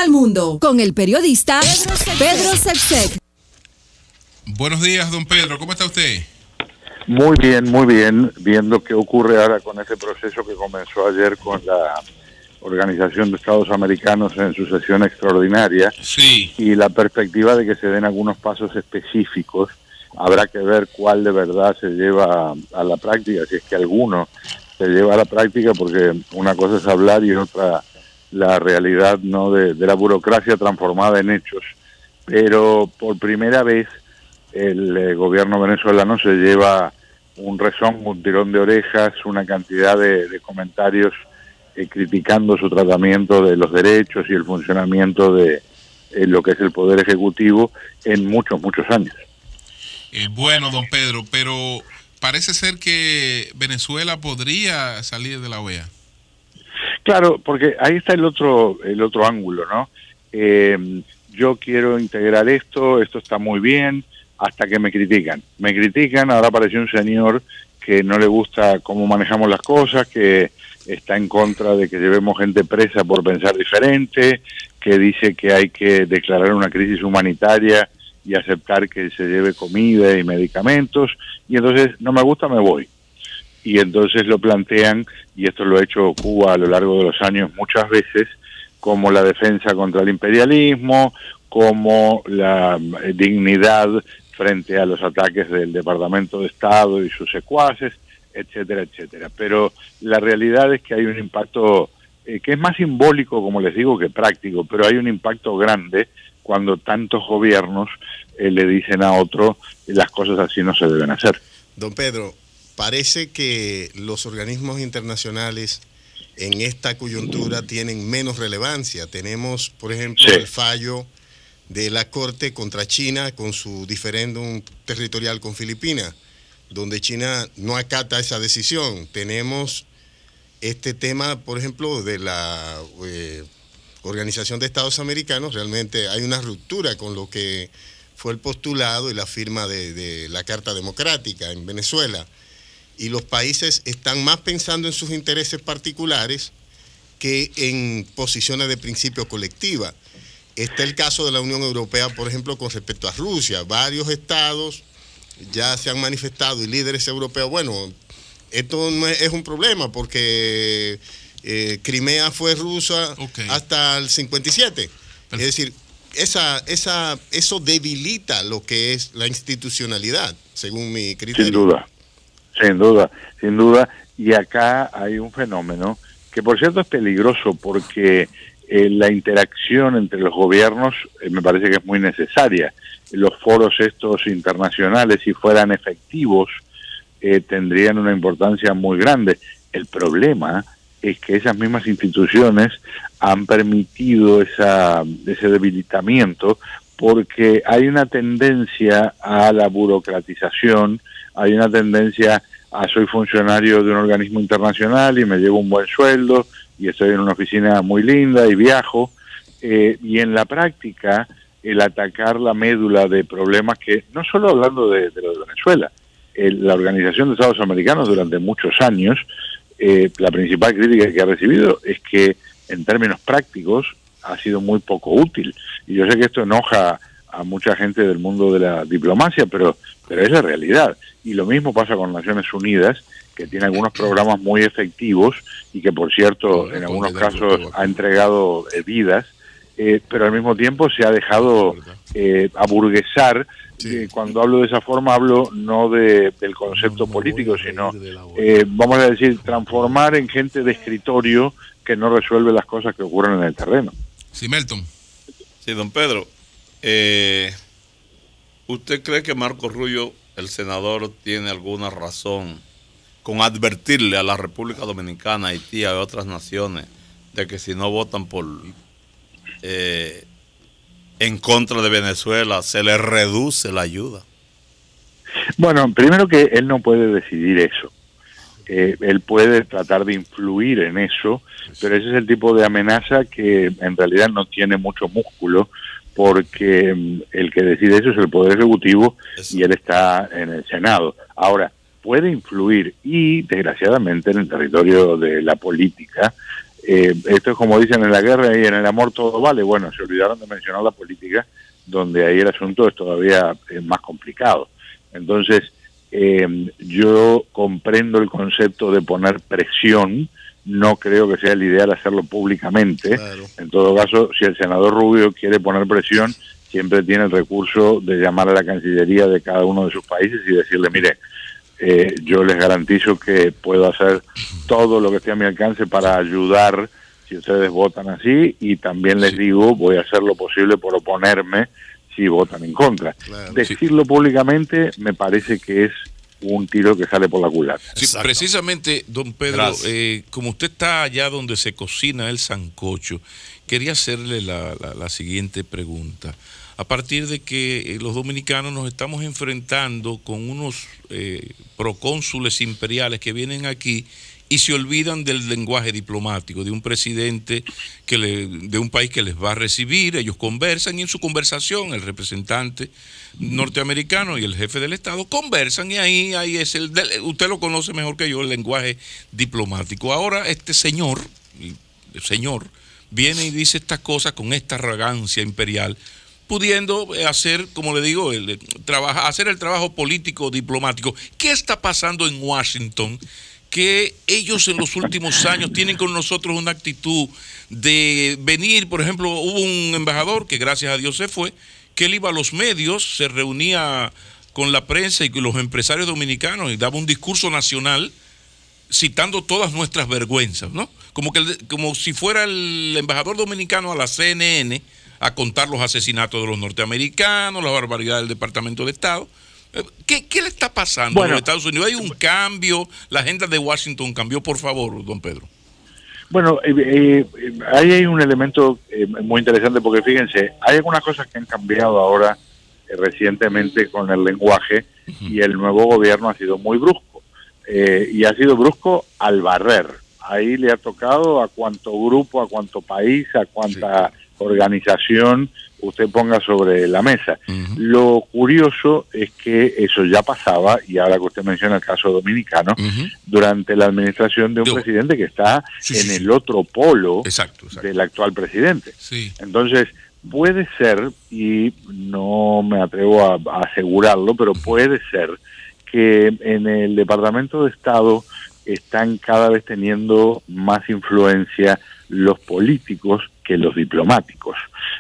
al mundo con el periodista Pedro Sepsek. Buenos días, don Pedro, ¿cómo está usted? Muy bien, viendo qué ocurre ahora con ese proceso que comenzó ayer con la Organización de Estados Americanos en su sesión extraordinaria. Sí. Y la perspectiva de que se den algunos pasos específicos. Habrá que ver cuál de verdad se lleva a la práctica, si es que alguno se lleva a la práctica, porque una cosa es hablar y otra la realidad, ¿no?, de la burocracia transformada en hechos. Pero por primera vez el gobierno venezolano se lleva un rezón, un tirón de orejas, una cantidad de comentarios criticando su tratamiento de los derechos y el funcionamiento de lo que es el Poder Ejecutivo en muchos años. Bueno, don Pedro, pero parece ser que Venezuela podría salir de la OEA. Claro, porque ahí está el otro ángulo, ¿no? Yo quiero integrar esto está muy bien, hasta que me critican. Ahora apareció un señor que no le gusta cómo manejamos las cosas, que está en contra de que llevemos gente presa por pensar diferente, que dice que hay que declarar una crisis humanitaria y aceptar que se lleve comida y medicamentos, y entonces no me gusta, me voy. Y entonces lo plantean, y esto lo ha hecho Cuba a lo largo de los años muchas veces, como la defensa contra el imperialismo, como la dignidad frente a los ataques del Departamento de Estado y sus secuaces, etcétera, etcétera. Pero la realidad es que hay un impacto que es más simbólico, como les digo, que práctico, pero hay un impacto grande cuando tantos gobiernos le dicen a otro las cosas así no se deben hacer. Don Pedro, parece que los organismos internacionales en esta coyuntura tienen menos relevancia. Tenemos, por ejemplo, el fallo de la Corte contra China con su diferéndum territorial con Filipinas, donde China no acata esa decisión. Tenemos este tema, por ejemplo, de la Organización de Estados Americanos. Realmente hay una ruptura con lo que fue el postulado y la firma de la Carta Democrática en Venezuela. Y los países están más pensando en sus intereses particulares que en posiciones de principio colectiva. Está el caso de la Unión Europea, por ejemplo, con respecto a Rusia. Varios estados ya se han manifestado y líderes europeos, bueno, esto no es un problema porque Crimea fue rusa hasta el 57. Es decir, eso debilita lo que es la institucionalidad, según mi criterio. Sin duda. Y acá hay un fenómeno que, por cierto, es peligroso porque la interacción entre los gobiernos me parece que es muy necesaria. Los foros estos internacionales, si fueran efectivos, tendrían una importancia muy grande. El problema es que esas mismas instituciones han permitido ese debilitamiento porque hay una tendencia a la burocratización, hay una tendencia a soy funcionario de un organismo internacional y me llevo un buen sueldo y estoy en una oficina muy linda y viajo, y en la práctica el atacar la médula de problemas que, no solo hablando de lo de Venezuela, la Organización de Estados Americanos durante muchos años, la principal crítica que ha recibido es que en términos prácticos ha sido muy poco útil. Y yo sé que esto enoja a mucha gente del mundo de la diplomacia, pero es la realidad. Y lo mismo pasa con Naciones Unidas, que tiene algunos programas muy efectivos y que, por cierto, en algunos casos ha entregado vidas, pero al mismo tiempo se ha dejado aburguesar. Cuando hablo de esa forma hablo no del concepto político, sino, vamos a decir, transformar en gente de escritorio que no resuelve las cosas que ocurren en el terreno. Sí, Melton. Sí, don Pedro. ¿Usted cree que Marco Rubio, el senador, tiene alguna razón con advertirle a la República Dominicana, Haití y a otras naciones de que si no votan por en contra de Venezuela se les reduce la ayuda? Bueno, primero que él no puede decidir eso. Él puede tratar de influir en eso, pero ese es el tipo de amenaza que en realidad no tiene mucho músculo, porque el que decide eso es el Poder Ejecutivo y él está en el Senado. Ahora, puede influir y, desgraciadamente, en el territorio de la política, Esto es como dicen en la guerra y en el amor todo vale. Bueno, se olvidaron de mencionar la política, donde ahí el asunto es todavía más complicado. Entonces, yo comprendo el concepto de poner presión. No creo que sea el ideal hacerlo públicamente. Claro. En todo caso, si el senador Rubio quiere poner presión, siempre tiene el recurso de llamar a la Cancillería de cada uno de sus países y decirle, mire, yo les garantizo que puedo hacer todo lo que esté a mi alcance para ayudar si ustedes votan así, y también les digo, voy a hacer lo posible por oponerme si votan en contra. Claro. Decirlo públicamente me parece que es un tiro que sale por la culata. Sí, precisamente, don Pedro, como usted está allá donde se cocina el sancocho, quería hacerle la siguiente pregunta. A partir de que los dominicanos nos estamos enfrentando con unos procónsules imperiales que vienen aquí y se olvidan del lenguaje diplomático, de un presidente de un país que les va a recibir, ellos conversan y en su conversación el representante norteamericano y el jefe del Estado conversan y ahí es usted lo conoce mejor que yo, el lenguaje diplomático. Ahora este señor viene y dice estas cosas con esta arrogancia imperial, pudiendo hacer, como le digo, hacer el trabajo político diplomático. ¿Qué está pasando en Washington? Que ellos en los últimos años tienen con nosotros una actitud de venir, por ejemplo, hubo un embajador que gracias a Dios se fue, que él iba a los medios, se reunía con la prensa y con los empresarios dominicanos y daba un discurso nacional citando todas nuestras vergüenzas, ¿no? Como si fuera el embajador dominicano a la CNN a contar los asesinatos de los norteamericanos, las barbaridades del Departamento de Estado. ¿Qué le está pasando en los Estados Unidos? ¿Hay un cambio? ¿La agenda de Washington cambió, por favor, don Pedro? Bueno, ahí hay un elemento muy interesante porque fíjense, hay algunas cosas que han cambiado ahora recientemente con el lenguaje y el nuevo gobierno ha sido muy brusco. Y ha sido brusco al barrer. Ahí le ha tocado a cuánto grupo, a cuánto país, a cuánta organización usted ponga sobre la mesa. Lo curioso es que eso ya pasaba, y ahora que usted menciona el caso dominicano, durante la administración de un presidente que está en el otro polo del actual presidente. Entonces, puede ser, y no me atrevo a asegurarlo, pero puede ser que en el Departamento de Estado están cada vez teniendo más influencia los políticos que los diplomáticos.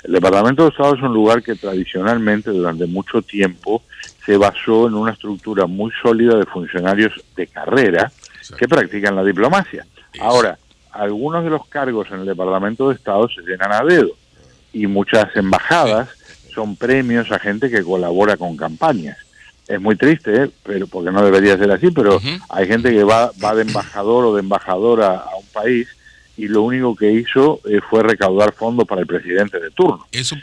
El Departamento de Estado es un lugar que tradicionalmente durante mucho tiempo se basó en una estructura muy sólida de funcionarios de carrera que practican la diplomacia. Ahora, algunos de los cargos en el Departamento de Estado se llenan a dedo y muchas embajadas son premios a gente que colabora con campañas. Es muy triste, pero porque no debería ser así, pero hay gente que va de embajador o de embajadora a un país y lo único que hizo fue recaudar fondos para el presidente de turno. Eso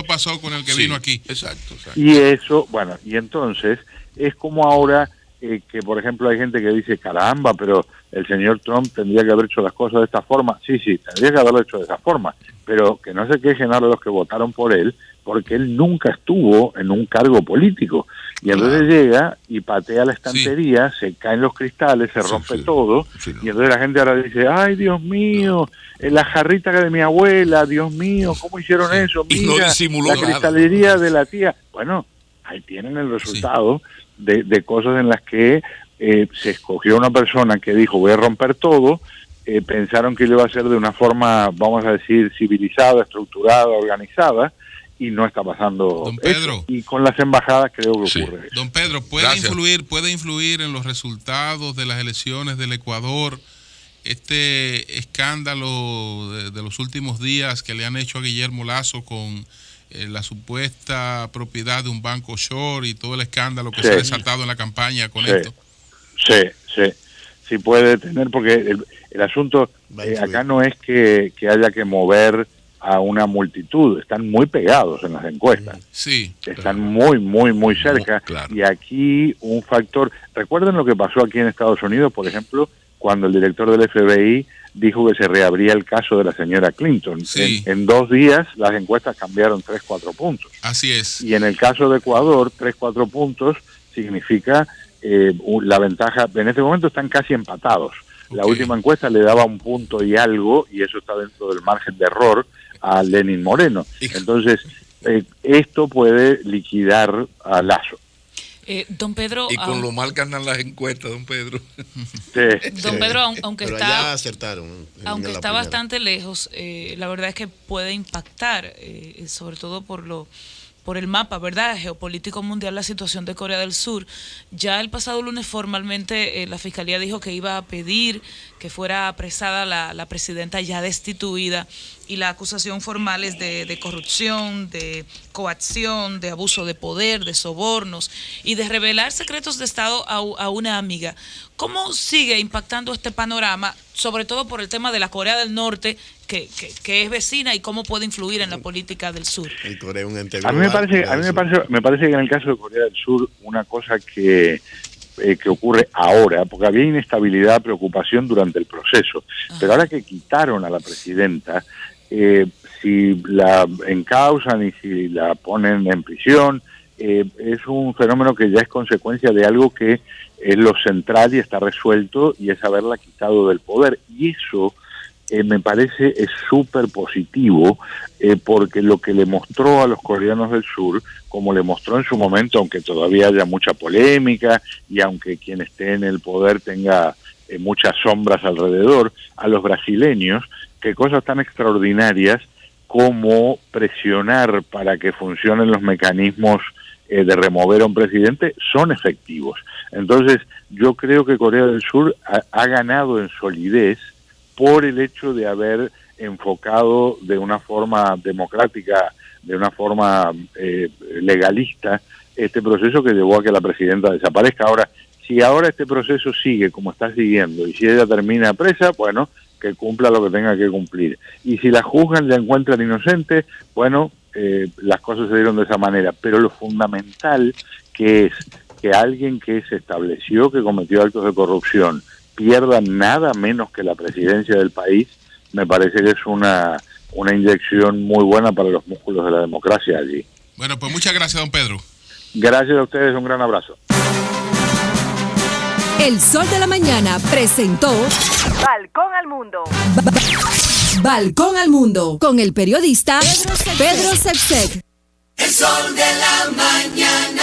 pasó con el que vino aquí. Exacto. Y eso, bueno, y entonces es como ahora que, por ejemplo, hay gente que dice, caramba, pero el señor Trump tendría que haber hecho las cosas de esta forma. Sí, tendría que haberlo hecho de esa forma, pero que no se quejen ahora los que votaron por él, porque él nunca estuvo en un cargo político. Y entonces llega y patea la estantería, se caen los cristales, se rompe todo, y entonces la gente ahora dice, ay, Dios mío, la jarrita de mi abuela, Dios mío, ¿cómo hicieron eso? Mira, la cristalería de la tía. Bueno, ahí tienen el resultado de cosas en las que se escogió una persona que dijo, voy a romper todo, pensaron que lo iba a hacer de una forma, vamos a decir, civilizada, estructurada, organizada, y no está pasando. Don Pedro, eso. Y con las embajadas creo que ocurre eso. Don Pedro, ¿puede influir en los resultados de las elecciones del Ecuador este escándalo de los últimos días que le han hecho a Guillermo Lasso con la supuesta propiedad de un banco offshore y todo el escándalo que se ha desatado en la campaña con esto? Sí puede tener, porque el asunto acá no es que haya que mover a una multitud, están muy pegados en las encuestas. Están muy cerca. Y aquí un factor, recuerden lo que pasó aquí en Estados Unidos, por ejemplo, cuando el director del FBI dijo que se reabría el caso de la señora Clinton. En 2 días las encuestas cambiaron 3-4 puntos. Así es. Y en el caso de Ecuador, 3-4 puntos significa la ventaja. En este momento están casi empatados. La última encuesta le daba 1 punto y algo, y eso está dentro del margen de error, a Lenín Moreno. Entonces, esto puede liquidar a Lasso. Don Pedro... Y con lo mal que andan las encuestas, don Pedro. Don Pedro, aunque pero está... allá acertaron. Aunque está bastante lejos, la verdad es que puede impactar, sobre todo por el mapa, ¿verdad?, geopolítico mundial, la situación de Corea del Sur. Ya el pasado lunes formalmente la Fiscalía dijo que iba a pedir que fuera apresada la presidenta ya destituida, y la acusación formal es de corrupción, de coacción, de abuso de poder, de sobornos y de revelar secretos de Estado a una amiga. ¿Cómo sigue impactando este panorama, sobre todo por el tema de la Corea del Norte, que es vecina, y cómo puede influir en la política del sur? El Corea es un ente A mí me parece que en el caso de Corea del Sur, una cosa que ocurre ahora, porque había inestabilidad, preocupación durante el proceso, pero ahora que quitaron a la presidenta, si la encausan y si la ponen en prisión, es un fenómeno que ya es consecuencia de algo que es lo central y está resuelto, y es haberla quitado del poder. Y eso me parece es súper positivo, porque lo que le mostró a los coreanos del sur, como le mostró en su momento, aunque todavía haya mucha polémica y aunque quien esté en el poder tenga muchas sombras alrededor, a los brasileños, que cosas tan extraordinarias como presionar para que funcionen los mecanismos de remover a un presidente son efectivos. Entonces, yo creo que Corea del Sur ha ganado en solidez por el hecho de haber enfocado de una forma democrática, de una forma legalista, este proceso que llevó a que la presidenta desaparezca. Ahora, si ahora este proceso sigue como está siguiendo, y si ella termina presa, bueno, que cumpla lo que tenga que cumplir. Y si la juzgan, la encuentran inocente, bueno, las cosas se dieron de esa manera. Pero lo fundamental, que es que alguien que se estableció que cometió actos de corrupción pierda nada menos que la presidencia del país, me parece que es una inyección muy buena para los músculos de la democracia allí. Bueno, pues muchas gracias, don Pedro. Gracias a ustedes, un gran abrazo. El Sol de la Mañana presentó Balcón al Mundo. Balcón al Mundo con el periodista Pedro Sepsek. El Sol de la Mañana.